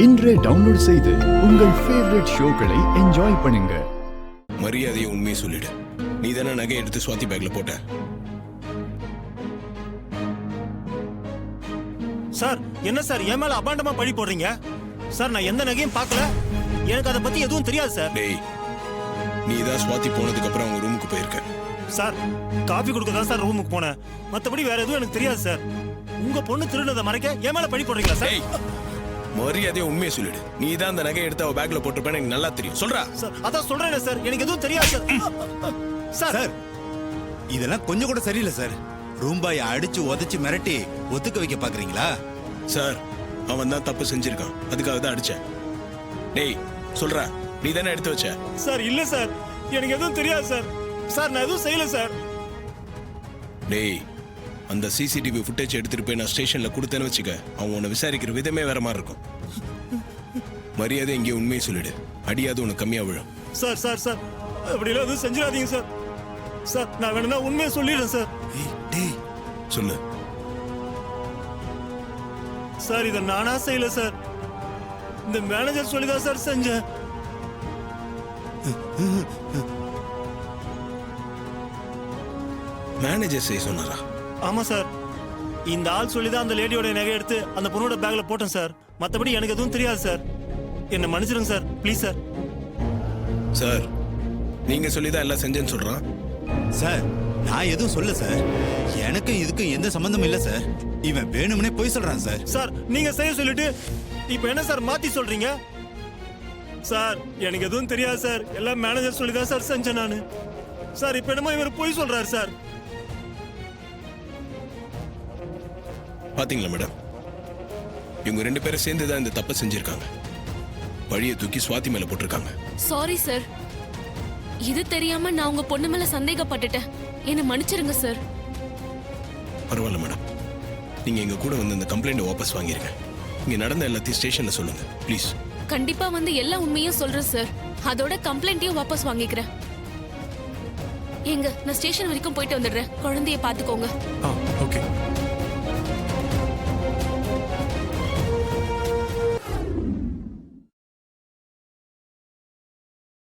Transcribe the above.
இன்றே டவுன்லோட் செய்து உங்கள் ஃபேவரட் ஷோக்களை என்ஜாய் பண்ணுங்க. மரியாதையை உண்மையை சொல்லிடு. நீ தானே நகை எடுத்து சுவாதி பேக்ல போட்ட? சார் என்ன சார் என் மேல அபாண்டமா பழி போடுறீங்க? சார் நான் எந்த நகையும் பார்க்கல, எனக்கு அதை பத்தி எதுவும் தெரியாது சார். டேய், நீ தான் சுவாதி போனதுக்கு அப்புறம் அவங்க ரூமுக்கு போயிருக்க. சார் காஃபி கொடுக்க தான் சார் ரூமுக்கு போனேன், மத்தபடி வேற எதுவும் எனக்கு தெரியாது சார். உங்க பொண்ணு திருடுனதை மறைக்க என் மேல பழி போடுறீங்களா சார்? மரியாதையை உண்மையை சொல்லிடு. நீ தான் அந்த நகை எடுத்து அவ பேக்ல போட்டிருப்பேன்னு எனக்கு நல்லா தெரியும். சொல்றா. சார் அதான் சொல்றேன் சார், எனக்கு எதுவும் தெரியாது சார். சார் இதெல்லாம் கொஞ்சம் கூட சரியில்லை சார். ரூம்பாயை அடிச்சு உதைச்சு மிரட்டி ஒத்துக்க வைக்க பாக்குறீங்களா? சார் அவன் தான் தப்பு செஞ்சிருக்கான், அதுக்காக தான் அடிச்சேன். டேய் சொல்றா, நீ தானே எடுத்து வச்ச? சார் இல்ல சார், எனக்கு எதுவும் தெரியாது சார். சார் நான் எதுவும் செய்யல சார். டேய், அந்த சிசிடிவி ஃபுட்டேஜ் எடுத்துட்டு போய் நான் ஸ்டேஷன்ல கொடுத்தேன்னு வச்சுக்க, அவங்க உன்னை விசாரிக்கிற விதமே வேற மாதிரி இருக்கும். மரியாதை இங்கே உண்மையை சொல்லிடு, அடியாது உனக்கு கம்மியா விழும். சார் சார் சார் அப்படிலாம் எதுவும் செஞ்சிடாதீங்க சார். சார் நான் வேணும்னா உண்மையை சொல்லிடுறேன் சார். டேய் சொல்லு. சார் இதை நானா செய்யல சார், இந்த மேனேஜர் சொல்லிதான் சார் செஞ்சேன். மேனேஜர் செய்ய சொன்னாரா? ஆமா சார், இந்த ஆள் சொல்லிதான் அந்த லேடியோட நகை எடுத்து அந்த பொண்ணோட பேக்ல போட்டேன் சார். மத்தபடி எனக்கு எதுவும் தெரியாது சார். என்ன மன்னிச்சிருங்க சார், ப்ளீஸ் சார். சார் நீங்க சொல்லிதான் எல்லாம் செஞ்சேன்னு சொல்றான். சார் நான் எதுவும் சொல்ல சார், எனக்கும் இதுக்கும் எந்த சம்பந்தமும் இல்ல சார். இவன் வேணும்னே போய் சொல்றான் சார். சார் நீங்க செய்ய சொல்லிட்டு இப்ப என்ன சார் மாத்தி சொல்றீங்க? சார் எனக்கு எதுவும் தெரியாது சார், எல்லாம் மேனேஜர் சொல்லிதான் சார் செஞ்சேன் நானு. சார் இப்ப என்னமோ இவர் போய் சொல்றாரு சார். பாத்தீங்களா மேடம், இவங்க ரெண்டு பேரும் சேர்ந்து தான் இந்த தப்பை செஞ்சிருக்காங்க. பழியை தூக்கி சுவாதி மேல போட்டிருக்காங்க. சாரி சார், இது தெரியாம நான் உங்க பொண்ணு மேல சந்தேகப்பட்டுட்டேன், என்ன மன்னிச்சிருங்க சார். பரவாயில்ல மேடம், நீங்க எங்க கூட வந்து இந்த கம்ப்ளைண்ட் வாபஸ் வாங்கிருங்க. இங்க நடந்த எல்லாத்தையும் ஸ்டேஷன்ல சொல்லுங்க ப்ளீஸ். கண்டிப்பா வந்து எல்லா உண்மையும் சொல்றேன் சார், அதோட கம்ப்ளைண்ட்டையும் வாபஸ் வாங்கிக்கிறேன். எங்க நான் ஸ்டேஷன் வரைக்கும் போயிட்டு வந்துடுறேன், குழந்தைய பாத்துக்கோங்க.